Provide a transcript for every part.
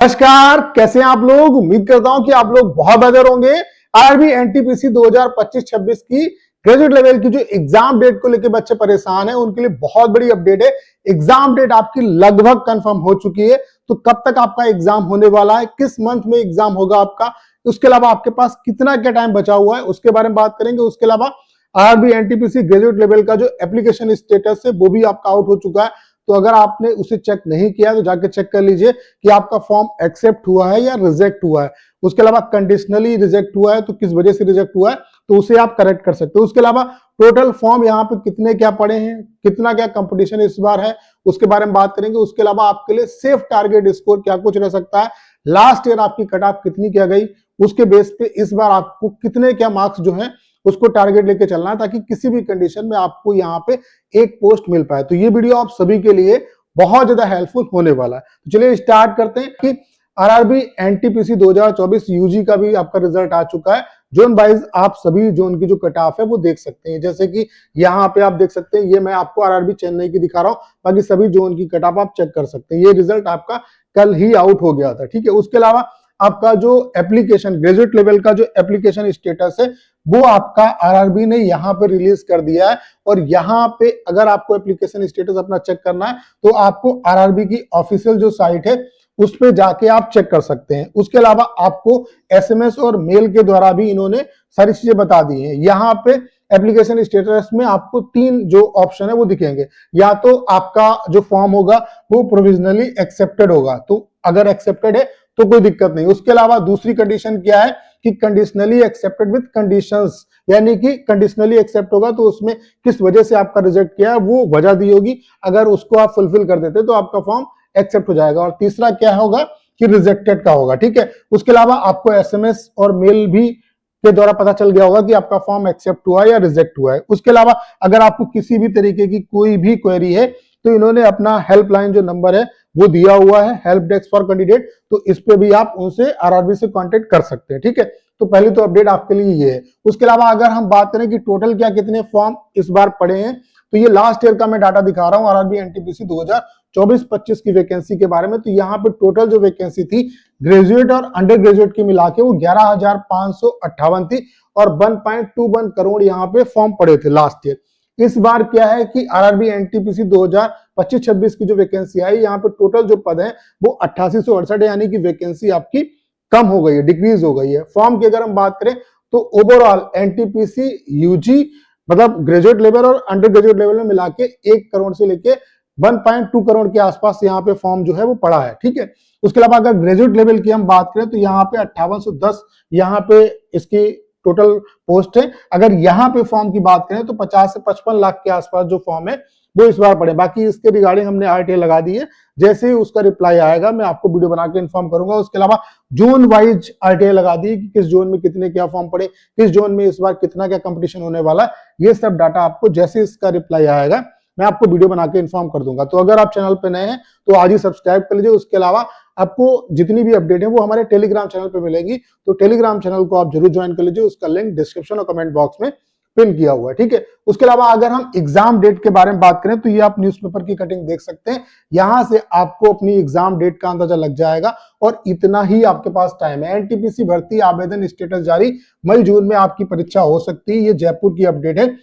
नमस्कार, कैसे हैं आप लोग। उम्मीद करता हूं कि आप लोग बहुत बेहतर होंगे। आरआरबी एनटीपीसी 2025-26 की ग्रेजुएट लेवल की जो एग्जाम डेट को लेकर बच्चे परेशान हैं, उनके लिए बहुत बड़ी अपडेट है। एग्जाम डेट आपकी लगभग कंफर्म हो चुकी है। तो कब तक आपका एग्जाम होने वाला है, किस मंथ में एग्जाम होगा आपका, उसके अलावा आपके पास कितना क्या टाइम बचा हुआ है, उसके बारे में बात करेंगे। उसके अलावा आरआरबी एनटीपीसी ग्रेजुएट लेवल का जो एप्लीकेशन स्टेटस है वो भी आपका आउट हो चुका है। तो अगर आपने उसे चेक नहीं किया तो जाके चेक कर लीजिए कि आपका फॉर्म एक्सेप्ट हुआ है या रिजेक्ट हुआ है। उसके अलावा कंडीशनली रिजेक्ट हुआ है तो किस वजह से रिजेक्ट हुआ है तो उसे आप करेक्ट कर सकते हो। उसके अलावा टोटल फॉर्म यहाँ पे कितने क्या पड़े हैं, कितना क्या कंपटीशन इस बार है, उसके बारे में बात करेंगे। उसके अलावा आपके लिए सेफ टारगेट स्कोर क्या कुछ रह सकता है, लास्ट ईयर आपकी कट ऑफ कितनी क्या गई, उसके बेस पे इस बार आपको कितने क्या मार्क्स जो है उसको टारगेट लेके चलना है, ताकि किसी भी कंडीशन में आपको यहाँ पे एक पोस्ट मिल पाए। तो ये वीडियो आप सभी के लिए बहुत ज्यादा हेल्पफुल होने वाला है। तो चलिए स्टार्ट करते हैं कि आरआरबी एनटीपीसी 2024 यूजी का भी आपका रिजल्ट आ चुका है। जोन वाइज आप सभी जोन की जो कट ऑफ है वो देख सकते हैं। जैसे कि यहाँ पे आप देख सकते हैं, ये मैं आपको आरआरबी चेन्नई की दिखा रहा हूँ, बाकी सभी जोन की कट ऑफ आप चेक कर सकते हैं। ये रिजल्ट आपका कल ही आउट हो गया था, ठीक है। उसके अलावा आपका जो एप्लीकेशन ग्रेजुएट लेवल का जो एप्लीकेशन स्टेटस है वो आपका आरआरबी ने यहाँ पे रिलीज कर दिया है। और यहाँ पे अगर आपको एप्लीकेशन स्टेटस अपना चेक करना है तो आपको आरआरबी की ऑफिशियल जो साइट है उस पे जाके आप चेक कर सकते हैं। उसके अलावा आपको एसएमएस और मेल के द्वारा भी इन्होंने सारी चीजें बता दी हैं। यहाँ पे एप्लीकेशन स्टेटस में आपको तीन जो ऑप्शन है वो दिखेंगे। या तो आपका जो फॉर्म होगा वो प्रोविजनली एक्सेप्टेड होगा, तो अगर एक्सेप्टेड है तो कोई दिक्कत नहीं। उसके अलावा दूसरी कंडीशन क्या है कि कंडीशनली एक्सेप्टेड विद कंडीशंस, यानी कि कंडीशनली एक्सेप्ट होगा तो उसमें किस वजह से आपका रिजेक्ट किया है वो वजह दी होगी। अगर उसको आप फुलफिल कर देते तो आपका फॉर्म एक्सेप्ट हो जाएगा। और तीसरा क्या होगा कि रिजेक्टेड का होगा, ठीक है। उसके अलावा आपको एसएमएस और मेल भी के द्वारा पता चल गया होगा कि आपका फॉर्म एक्सेप्ट हुआ है या रिजेक्ट हुआ है। उसके अलावा अगर आपको किसी भी तरीके की कोई भी क्वेरी है तो इन्होंने अपना हेल्पलाइन जो नंबर है वो दिया हुआ है, हेल्प डेस्क फॉर कैंडिडेट, तो इस पे भी आप उनसे आरआरबी से कांटेक्ट कर सकते हैं, ठीक है। तो पहली तो अपडेट आपके लिए ये है। उसके अलावा अगर हम बात करें कि टोटल क्या कितने फॉर्म इस बार पड़े हैं, तो ये लास्ट ईयर का मैं डाटा दिखा रहा हूं आरआरबी एनटीपीसी 2024-25 की वैकेंसी के बारे में। तो यहाँ पे टोटल जो वैकेंसी थी ग्रेजुएट और अंडर ग्रेजुएट की मिला के वो 11,558 थी और 1.21 करोड़ यहाँ पे फॉर्म पड़े थे लास्ट ईयर। इस बार क्या है कि आरआरबी एनटीपीसी 2025-26 की जो वैकेंसी आई, यहाँ पे टोटल जो पद है वो 8868 है, यानी कि वैकेंसी आपकी कम हो गई है, डिक्रीज हो गई है। फॉर्म की अगर हम बात करें तो ओवरऑल एनटीपीसी यूजी मतलब ग्रेजुएट लेवल और अंडर ग्रेजुएट लेवल में मिला के 1 करोड़ से लेके 1.2 करोड़ के आसपास यहाँ पे फॉर्म जो है वो पड़ा है, ठीक है। उसके अलावा अगर ग्रेजुएट लेवल की हम बात करें तो यहाँ पे 5810 यहाँ पे इसकी टोटल पोस्ट है। अगर यहाँ पे फॉर्म की बात करें तो 50 से 55 लाख के आसपास जो फॉर्म है वो इस बार पड़े। बाकी इसके रिगार्डिंग हमने आरटीआई लगा दी है, जैसे ही उसका रिप्लाई आएगा मैं आपको वीडियो बना के इन्फॉर्म करूंगा। उसके अलावा जोन वाइज आरटीआई लगा दी कि किस जोन में कितने क्या फॉर्म पड़े, किस जोन में इस बार कितना क्या कंपटीशन होने वाला है। ये सब डाटा आपको जैसे इसका रिप्लाई आएगा मैं आपको वीडियो बना के इन्फॉर्म कर दूंगा। तो अगर आप चैनल पे नए हैं तो आज ही सब्सक्राइब कर लीजिए। उसके अलावा आपको जितनी भी अपडेट है वो हमारे टेलीग्राम चैनल पे मिलेंगी, तो टेलीग्राम चैनल को आप जरूर ज्वाइन कर लीजिए। उसका लिंक डिस्क्रिप्शन और कमेंट बॉक्स में पिन किया हुआ है, ठीक है। उसके अलावा अगर हम एग्जाम डेट के बारे में बात करें तो ये आप न्यूज़पेपर की कटिंग देख सकते हैं। यहां से आपको अपनी एग्जाम डेट का अंदाजा लग जाएगा और इतना ही आपके पास टाइम है। एनटीपीसी भर्ती आवेदन स्टेटस जारी, मई जून में आपकी परीक्षा हो सकती है। ये जयपुर की अपडेट है,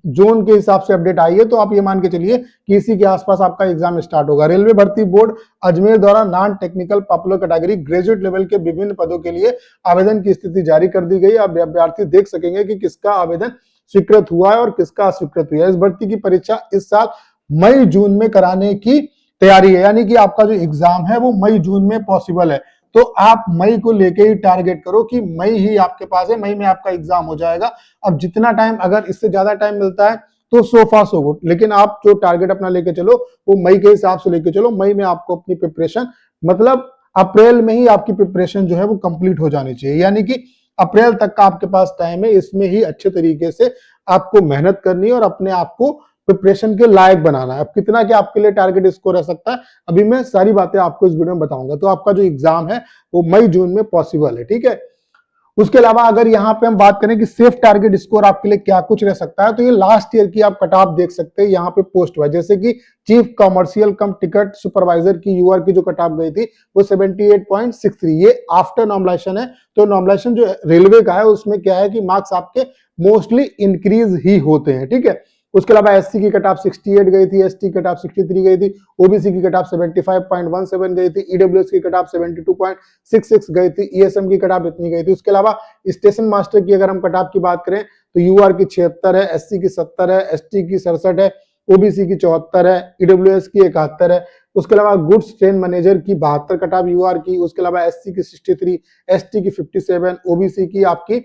जोन के हिसाब से अपडेट आई है, तो आप ये मान के चलिए कि इसी के आसपास आपका एग्जाम स्टार्ट होगा। रेलवे भर्ती बोर्ड अजमेर द्वारा non technical popular category graduate level के विभिन्न पदों के लिए आवेदन की स्थिति जारी कर दी गई। अब अभ्यर्थी देख सकेंगे कि किसका आवेदन स्वीकृत हुआ है और किसका अस्वीकृत हुआ है। इस भर्ती की परीक्षा इस साल मई जून में कराने की तैयारी है, यानी कि आपका जो एग्जाम है वो मई जून में पॉसिबल है। तो आप मई को लेके ही टारगेट करो कि मई ही आपके पास है, मई में आपका एग्जाम हो जाएगा। अब जितना टाइम, अगर इससे ज्यादा टाइम मिलता है तो सोफा सो गुड, लेकिन आप जो टारगेट अपना लेके चलो वो मई के हिसाब से लेके चलो। मई में आपको अपनी प्रिपरेशन मतलब अप्रैल में ही आपकी प्रिपरेशन जो है वो कंप्लीट हो जानी चाहिए, यानी कि अप्रैल तक का आपके पास टाइम है। इसमें ही अच्छे तरीके से आपको मेहनत करनी है और अपने आप को प्रिपरेशन के लायक बनाना है। अब कितना क्या आपके लिए टारगेट स्कोर रह सकता है अभी मैं सारी बातें आपको इस वीडियो में बताऊंगा। तो आपका जो एग्जाम है वो मई जून में पॉसिबल है, ठीक है। उसके अलावा अगर यहाँ पे हम बात करें कि सेफ टारगेट स्कोर आपके लिए क्या कुछ रह सकता है, तो ये लास्ट ईयर की आप कट ऑफ देख सकते हैं यहाँ पे पोस्ट हुआ, जैसे कि चीफ कमर्शियल कम टिकट सुपरवाइजर की यूआर की जो कट ऑफ गई थी वो 78.63, ये आफ्टर नॉर्मलाइजेशन है। तो नॉर्मलाइजेशन जो रेलवे का है उसमें क्या है कि मार्क्स आपके मोस्टली इंक्रीज ही होते हैं, ठीक है। उसके अलावा एससी की कट ऑफ 68 गई थी, एसटी की कट ऑफ 63 गई थी, ओबीसी की कट ऑफ 75.17 गई थी, ईडब्ल्यूएस की कट ऑफ 72.66 गई थी, ईएसएम की कट ऑफ इतनी गई थी। उसके अलावा स्टेशन मास्टर की अगर हम कट ऑफ की बात करें तो यूआर की 76 है, एससी की 70 है, एसटी की 67 है, ओबीसी की 74 है, ईडब्ल्यूएस की 71 है। उसके अलावा गुड्स ट्रेन मैनेजर की 72 कट ऑफ यूआर की। उसके अलावा एससी की 63, एसटी की 57, ओबीसी की आपकी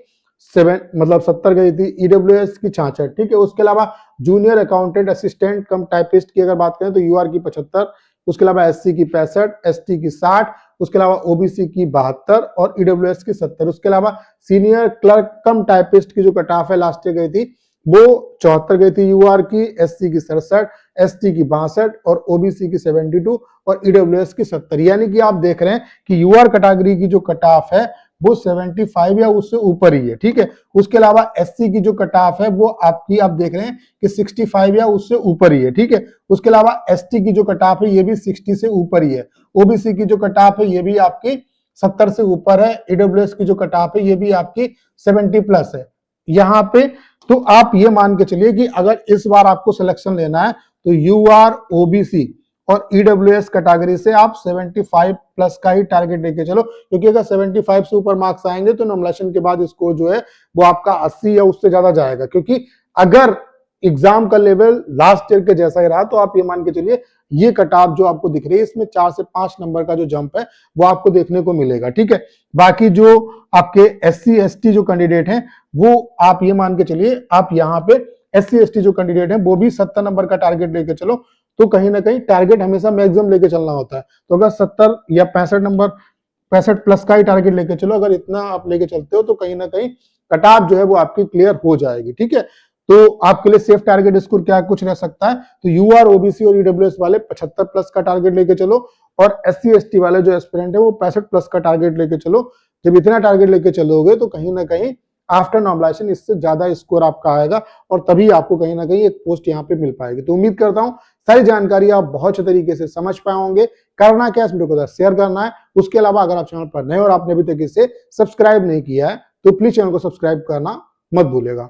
70 गई थी, ईडब्ल्यूएस की 66, ठीक है। उसके अलावा जूनियर अकाउंटेंट असिस्टेंट कम टाइपिस्ट की अगर बात करें तो यूआर की 75, उसके अलावा एससी की 65, एसटी की 60, उसके अलावा ओबीसी की 72 और ईडब्ल्यूएस की 70। उसके अलावा सीनियर क्लर्क कम टाइपिस्ट की जो कट ऑफ है लास्ट ईयर गई थी वो 74 गई थी यूआर की, एससी की 67, एसटी की 62 और ओबीसी की 72 और ईडब्ल्यूएस की 70। यानी कि आप देख रहे हैं कि यूआर कैटेगरी की जो कट ऑफ है वो 75 या उससे ऊपर ही है, ठीक है। उसके अलावा एससी की जो कट ऑफ है वो आपकी आप देख रहे हैं कि 65 या उससे ऊपर ही है, ठीक है। उसके अलावा एसटी की जो कट ऑफ है ये भी 60 से ऊपर ही है, ओबीसी की जो कट ऑफ है ये भी आपकी 70 से ऊपर है, ईडब्ल्यूएस की जो कट ऑफ है ये भी आपकी 70 प्लस है यहाँ पे। तो आप ये मान के चलिए कि अगर इस बार आपको सिलेक्शन लेना है तो यूआर, ओबीसी और ईडब्ल्यूएस कैटेगरी से आप 75 प्लस का ही टारगेट लेके चलो, क्योंकि अगर 75 से ऊपर मार्क्स आएंगे तो नॉमिनेशन के बाद स्कोर जो है वो आपका 80 या उससे ज्यादा जाएगा। क्योंकि अगर एग्जाम का लेवल लास्ट ईयर के जैसा ही रहा तो आप ये मान के चलिए ये कट ऑफ जो आपको दिख रही है इसमें 4 से 5 नंबर का जो जंप है वो आपको देखने को मिलेगा, ठीक है। बाकी जो आपके एससी एसटी जो कैंडिडेट हैं वो आप ये मान के चलिए आप यहाँ पे एससी एसटी जो कैंडिडेट हैं वो भी 70 नंबर का टारगेट लेके चलो, तो कहीं ना कहीं टारगेट हमेशा मैक्सिमम लेके चलना होता है। तो अगर 70 या 65 नंबर 65 प्लस का ही टारगेट लेके चलो, अगर इतना आप लेके चलते हो तो कहीं ना कहीं कट ऑफ जो है वो आपकी क्लियर हो जाएगी, ठीक है। तो आपके लिए सेफ टारगेट स्कोर क्या कुछ रह सकता है, तो यूआर, ओबीसी और ईडब्ल्यूएस वाले 75 प्लस का टारगेट लेके चलो और एससी एसटी वाले जो एस्पिरेंट है वो 65 प्लस का टारगेट लेके चलो। जब इतना टारगेट लेके चलोगे तो कहीं ना कहीं आफ्टर नॉर्मलाइजेशन इससे ज्यादा स्कोर आपका आएगा और तभी आपको कहीं ना कहीं एक पोस्ट यहाँ पे मिल पाएगी। तो उम्मीद करता हूँ सारी जानकारी आप बहुत अच्छे तरीके से समझ पाए होंगे। करना क्या, इस वीडियो को शेयर करना है। उसके अलावा अगर आप चैनल पर नए और आपने अभी तक इसे सब्सक्राइब नहीं किया है तो प्लीज चैनल को सब्सक्राइब करना मत भूलिएगा।